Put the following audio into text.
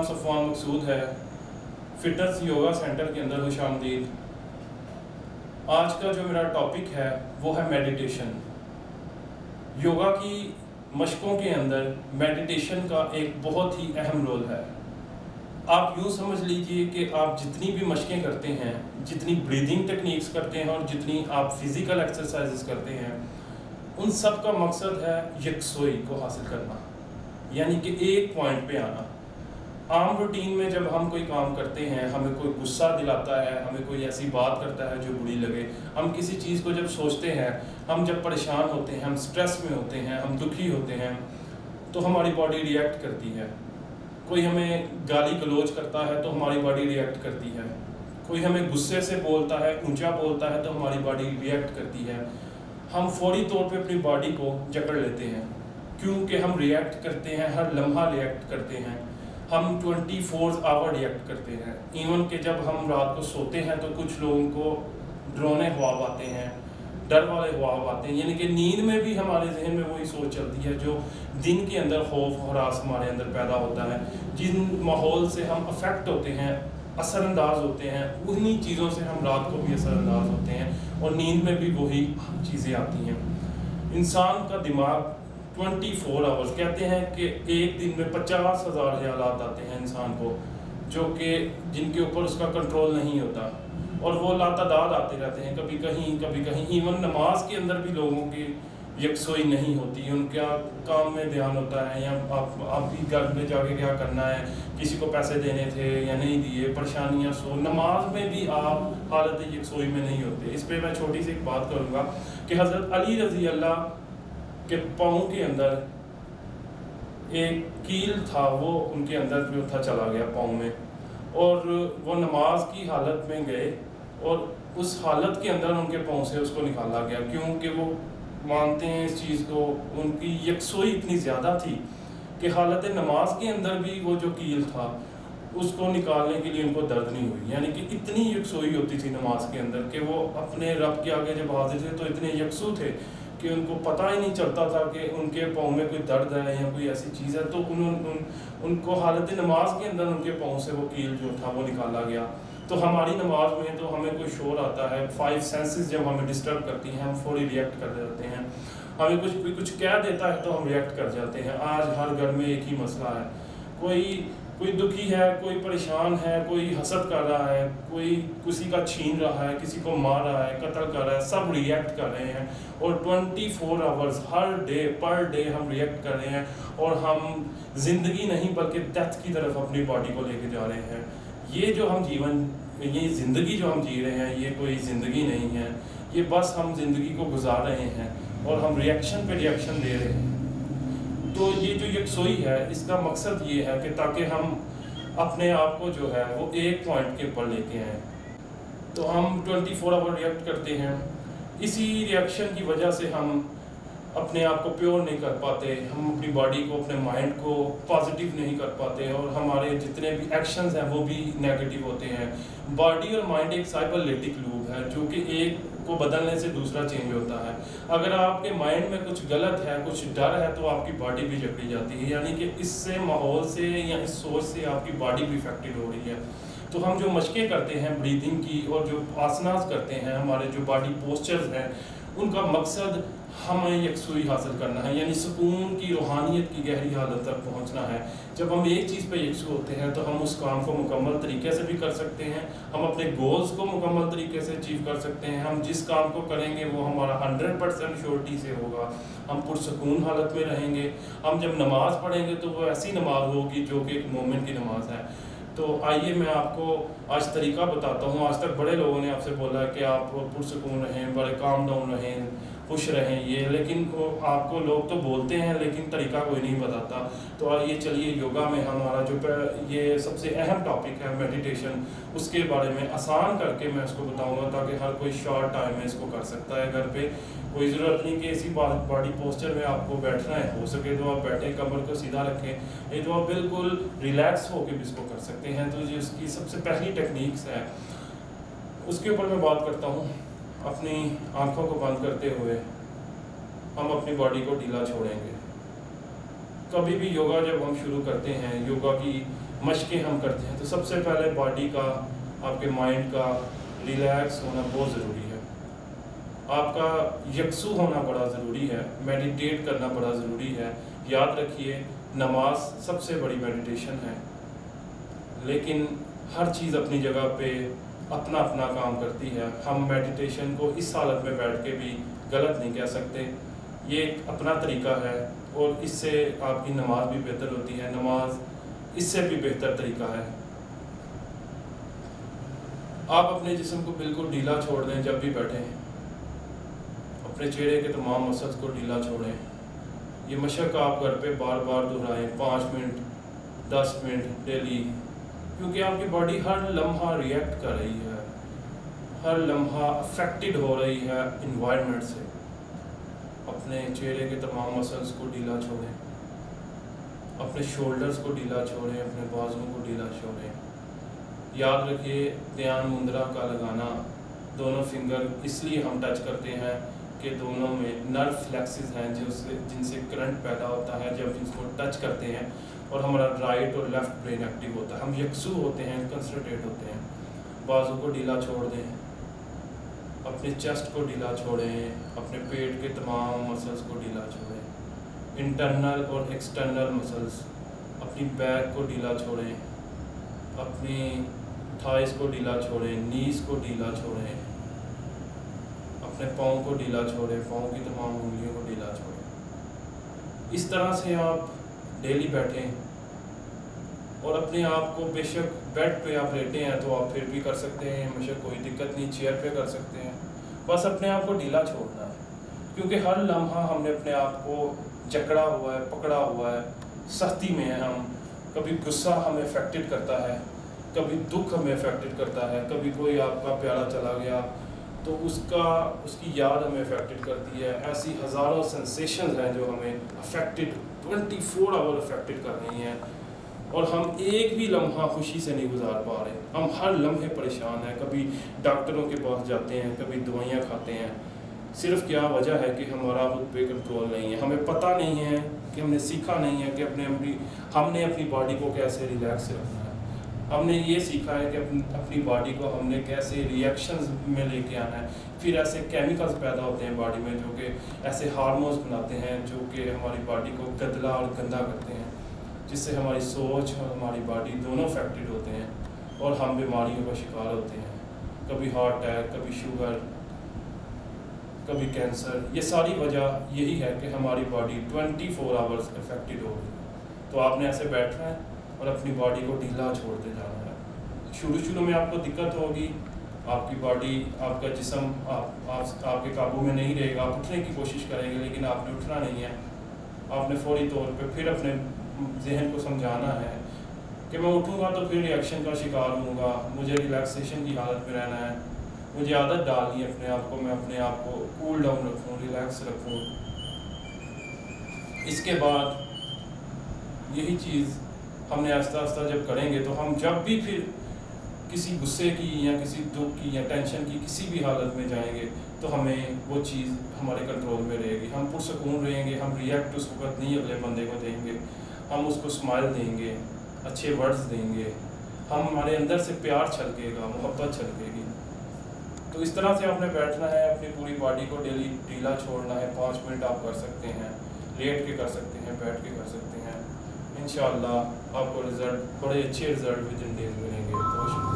नाम सफ़वान मकसूद है। Fitness yoga centre के अंदर खुशामदीद। आज का जो मेरा टॉपिक है वो है मेडिटेशन। योगा की मशकों के अंदर मेडिटेशन का एक बहुत ही अहम रोल है। आप यूँ समझ लीजिए कि आप जितनी भी मशकें करते हैं, जितनी ब्रीदिंग टेक्निक्स करते हैं और जितनी आप फिज़िकल एक्सरसाइजेस करते हैं, उन सब का मकसद है यकसोई को हासिल करना, यानी कि एक पॉइंट पे आना। आम रूटीन में जब हम कोई काम करते हैं, हमें कोई गुस्सा दिलाता है, हमें कोई ऐसी बात करता है जो बुरी लगे, हम किसी चीज़ को जब सोचते हैं, हम जब परेशान होते हैं, हम स्ट्रेस में होते हैं, हम दुखी होते हैं, तो हमारी बॉडी रिएक्ट करती है। कोई हमें गाली गलौज करता है तो हमारी बॉडी रिएक्ट करती है। कोई हमें गुस्से से बोलता है, ऊंचा बोलता है तो हमारी बॉडी रिएक्ट करती है। हम फौरी तौर पे अपनी बॉडी को जकड़ लेते हैं, क्योंकि हम रिएक्ट करते हैं, हर लम्हा रिएक्ट करते हैं। हम 24 आवर रिएक्ट करते हैं। इवन कि जब हम रात को सोते हैं तो कुछ लोगों को डरावने ख्वाब आते हैं, डर वाले ख्वाब आते हैं, यानी कि नींद में भी हमारे जहन में वही सोच चलती है जो दिन के अंदर खौफ हरास हमारे अंदर पैदा होता है। जिन माहौल से हम अफेक्ट होते हैं, असरअंदाज होते हैं, उन्हीं चीज़ों से हम रात को भी असरअंदाज होते हैं और नींद में भी वही चीज़ें आती हैं। इंसान का दिमाग 24 आवर्स, कहते हैं कि एक दिन में 50,000 ख्यालात आते हैं इंसान को, जो कि जिनके ऊपर उसका कंट्रोल नहीं होता और वो लातादाद आते रहते हैं, कभी कहीं। इवन नमाज के अंदर भी लोगों की यकसोई नहीं होती, उनका काम में ध्यान होता है, या आप भी घर में जाके क्या करना है, किसी को पैसे देने थे या नहीं दिए, परेशानियाँ। सो नमाज में भी आप हालत यकसोई में नहीं होते। इस पर मैं छोटी सी एक बात करूँगा कि हज़रत अली रज़ी अल्लाह के पाँव के अंदर एक कील था, वो उनके अंदर जो था चला गया पाँव में, और वो नमाज की हालत में गए और उस हालत के अंदर उनके पाँव से उसको निकाला गया, क्योंकि वो मानते हैं इस चीज़ को, उनकी यकसोई इतनी ज़्यादा थी कि हालत नमाज के अंदर भी वो जो कील था उसको निकालने के लिए उनको दर्द नहीं हुई। यानी कि इतनी यकसोई होती थी नमाज के अंदर कि वो अपने रब के आगे जब हाजिर थे तो इतने यकसू थे कि उनको पता ही नहीं चलता था कि उनके पाँव में कोई दर्द है या कोई ऐसी चीज़ है। तो उनको हालत नमाज के अंदर उनके पाँव से वो कील जो था वो निकाला गया। तो हमारी नमाज में तो हमें कोई शोर आता है, 5 सेंसेस जब हमें डिस्टर्ब करती हैं, हम फौरी रिएक्ट कर जाते हैं। हमें कुछ कह देता है तो हम रिएक्ट कर जाते हैं। आज हर घर में एक ही मसला है, कोई दुखी है, कोई परेशान है, कोई हसद कर रहा है, कोई किसी का छीन रहा है, किसी को मार रहा है, कत्ल कर रहा है, सब रिएक्ट कर रहे हैं। और 24 आवर्स हर डे पर डे हम रिएक्ट कर रहे हैं और हम ज़िंदगी नहीं बल्कि डेथ की तरफ अपनी बॉडी को लेके जा रहे हैं। ये ज़िंदगी जो हम जी रहे हैं, ये कोई ज़िंदगी नहीं है, ये बस हम ज़िंदगी को गुजार रहे हैं और हम रिएक्शन पे रिएक्शन दे रहे हैं। तो ये जो यकसोई है, इसका मकसद ये है कि ताकि हम अपने आप को जो है वो एक पॉइंट के ऊपर लेके आएँ। तो हम 24 आवर रिएक्ट करते हैं। इसी रिएक्शन की वजह से हम अपने आप को प्योर नहीं कर पाते, हम अपनी बॉडी को, अपने माइंड को पॉजिटिव नहीं कर पाते और हमारे जितने भी एक्शंस हैं वो भी नेगेटिव होते हैं। बॉडी और माइंड एक साइबरनेटिक लूप है जो कि एक को बदलने से दूसरा चेंज होता है। अगर आपके माइंड में कुछ गलत है, कुछ डर है, तो आपकी बॉडी भी जकड़ी जाती है, यानी कि इससे माहौल से या इस सोच से आपकी बॉडी भी इफेक्टेड हो रही है। तो हम जो मशकें करते हैं ब्रीदिंग की और जो आसनास करते हैं, हमारे जो बॉडी पोस्चर्स हैं, उनका मकसद हमें यकसुई हासिल करना है, यानी सुकून की, रूहानियत की गहरी हालत तक पहुंचना है। जब हम एक चीज़ पे यकसू होते हैं तो हम उस काम को मुकम्मल तरीके से भी कर सकते हैं, हम अपने गोल्स को मुकम्मल तरीके से अचीव कर सकते हैं। हम जिस काम को करेंगे वो हमारा 100% श्योरिटी से होगा, हम पुरसकून हालत में रहेंगे। हम जब नमाज़ पढ़ेंगे तो वो ऐसी नमाज होगी जो कि एक मोमिन की नमाज है। तो आइए मैं आपको आज तरीका बताता हूँ। आज तक बड़े लोगों ने आपसे बोला है कि आप पुरसकून रहें, बड़े काम डाउन रहें, खुश रहें, ये, लेकिन आपको लोग तो बोलते हैं लेकिन तरीका कोई नहीं बताता। तो आइए चलिए योगा में हमारा जो ये सबसे अहम टॉपिक है मेडिटेशन, उसके बारे में आसान करके मैं उसको बताऊंगा ताकि हर कोई शॉर्ट टाइम में इसको कर सकता है घर पे। कोई ज़रूरत नहीं कि इसी बॉडी पोस्चर में आपको बैठना है, हो सके तो आप बैठें, कमर को सीधा रखें, ये तो आप बिल्कुल रिलैक्स होकर भी इसको कर सकते हैं। तो ये इसकी सबसे पहली टेक्निक्स है, उसके ऊपर मैं बात करता हूँ। अपनी आंखों को बंद करते हुए हम अपनी बॉडी को ढीला छोड़ेंगे। कभी भी योगा जब हम शुरू करते हैं, योगा की مشقیں ہم کرتے ہیں تو سب سے پہلے باڈی کا، آپ کے مائنڈ کا ریلیکس ہونا بہت ضروری ہے، آپ کا یکسو ہونا بڑا ضروری ہے، میڈیٹیٹ کرنا بڑا ضروری ہے۔ یاد رکھیے نماز سب سے بڑی میڈیٹیشن ہے، لیکن ہر چیز اپنی جگہ پہ اپنا اپنا کام کرتی ہے۔ ہم میڈیٹیشن کو اس حالت میں بیٹھ کے بھی غلط نہیں کہہ سکتے، یہ ایک اپنا طریقہ ہے اور اس سے آپ کی نماز بھی بہتر ہوتی ہے، نماز اس سے بھی بہتر طریقہ ہے۔ آپ اپنے جسم کو بالکل ڈھیلا چھوڑ دیں جب بھی بیٹھیں، اپنے چہرے کے تمام مسلز کو ڈھیلا چھوڑیں۔ یہ مشق آپ گھر پہ بار بار دہرائیں، 5 منٹ 10 منٹ ڈیلی، کیونکہ آپ کی باڈی ہر لمحہ ریئیکٹ کر رہی ہے، ہر لمحہ افیکٹڈ ہو رہی ہے انوائرمنٹ سے۔ اپنے چہرے کے تمام مسلز کو ڈھیلا چھوڑیں، اپنے شولڈرز کو ڈھیلا چھوڑیں، اپنے بازوں کو ڈھیلا چھوڑیں۔ یاد رکھیے دھیان مندرا کا لگانا، دونوں فنگر اس لیے ہم ٹچ کرتے ہیں کہ دونوں میں نرو فلیکسز ہیں جن سے کرنٹ پیدا ہوتا ہے جب جن کو ٹچ کرتے ہیں، اور ہمارا رائٹ اور لیفٹ برین ایکٹیو ہوتا ہے، ہم یکسو ہوتے ہیں، کنسنٹریٹ ہوتے ہیں۔ بازو کو ڈھیلا چھوڑ دیں، اپنے چیسٹ کو ڈھیلا چھوڑیں، اپنے پیٹ کے تمام مسلز کو ڈھیلا چھوڑیں، انٹرنل اور ایکسٹرنل مسلز، اپنی بیک کو ڈھیلا چھوڑیں، اپنی تھائز کو ڈھیلا چھوڑیں، نیز کو ڈھیلا چھوڑیں، اپنے پاؤں کو ڈھیلا چھوڑیں، پاؤں کی تمام انگلیوں کو ڈھیلا چھوڑیں۔ اس طرح سے آپ ڈیلی بیٹھیں، اور اپنے آپ کو، بے شک بیڈ پہ آپ لیٹے ہیں تو آپ پھر بھی کر سکتے ہیں مشق، کوئی دقت نہیں، چیئر پہ کر سکتے ہیں، بس اپنے آپ کو ڈھیلا چھوڑنا ہے، کیونکہ ہر لمحہ ہم نے اپنے آپ کو جکڑا ہوا ہے، پکڑا ہوا ہے، سختی میں ہے ہم۔ کبھی غصہ ہمیں افیکٹڈ کرتا ہے، کبھی دکھ ہمیں افیکٹڈ کرتا ہے، کبھی کوئی آپ کا پیارا چلا گیا تو اس کی یاد ہمیں افیکٹڈ کرتی ہے۔ ایسی ہزاروں سینسیشنز ہیں جو ہمیں افیکٹڈ 24 آور افیکٹڈ کر رہی ہیں، اور ہم ایک بھی لمحہ خوشی سے نہیں گزار پا رہے، ہم ہر لمحے پریشان ہیں، کبھی ڈاکٹروں کے پاس جاتے ہیں، کبھی دوائیاں کھاتے ہیں۔ صرف کیا وجہ ہے کہ ہمارا خود پہ کنٹرول نہیں ہے، ہمیں پتہ نہیں ہے کہ ہم نے سیکھا نہیں ہے کہ ہم نے اپنی باڈی کو کیسے ریلیکس رکھنا ہے۔ ہم نے یہ سیکھا ہے کہ اپنی باڈی کو ہم نے کیسے ریئیکشنز میں لے کے آنا ہے، پھر ایسے کیمیکلز پیدا ہوتے ہیں باڈی میں جو کہ ایسے ہارمونز بناتے ہیں جو کہ ہماری باڈی کو گدلا اور گندا کرتے ہیں، جس سے ہماری سوچ اور ہماری باڈی دونوں افیکٹڈ ہوتے ہیں اور ہم بیماریوں کا شکار ہوتے ہیں، کبھی ہارٹ اٹیک، کبھی شوگر، کبھی کینسر۔ یہ ساری وجہ یہی ہے کہ ہماری باڈی 24 آورز افیکٹڈ ہو گئی۔ تو آپ نے ایسے بیٹھنا ہے اور اپنی باڈی کو ڈھیلا چھوڑتے جانا ہے۔ شروع میں آپ کو دقت ہوگی، آپ کی باڈی، آپ کا جسم آپ کے قابو میں نہیں رہے گا، آپ اٹھنے کی کوشش کریں گے لیکن آپ نے اٹھنا نہیں ہے۔ آپ نے فوری طور پہ پھر اپنے ذہن کو سمجھانا ہے کہ میں اٹھوں گا تو پھر ریئیکشن کا شکار ہوں گا، مجھے ریلیکسیشن کی حالت میں رہنا ہے، مجھے عادت ڈالنی ہے اپنے آپ کو، میں اپنے آپ کو کول ڈاؤن رکھوں، ریلیکس رکھوں۔ اس کے بعد یہی چیز ہم نے آہستہ آہستہ جب کریں گے تو ہم جب بھی پھر کسی غصے کی یا کسی دکھ کی یا ٹینشن کی کسی بھی حالت میں جائیں گے تو ہمیں وہ چیز ہمارے کنٹرول میں رہے گی، ہم پرسکون رہیں گے، ہم ریئیکٹ اس وقت نہیں اگلے بندے کو دیں گے، ہم اس کو اسمائل دیں گے، اچھے ورڈز دیں گے، ہمارے اندر سے پیار چھلکے گا، محبت چھلکے گی۔ تو اس طرح سے آپ نے بیٹھنا ہے، اپنی پوری باڈی کو ڈیلی ڈھیلا چھوڑنا ہے، 5 منٹ آپ کر سکتے ہیں، لیٹ کے کر سکتے ہیں، بیٹھ کے کر سکتے ہیں۔ انشاءاللہ آپ کو بڑے اچھے رزلٹ ود ان ڈیز ملیں گے۔ بہت شکریہ۔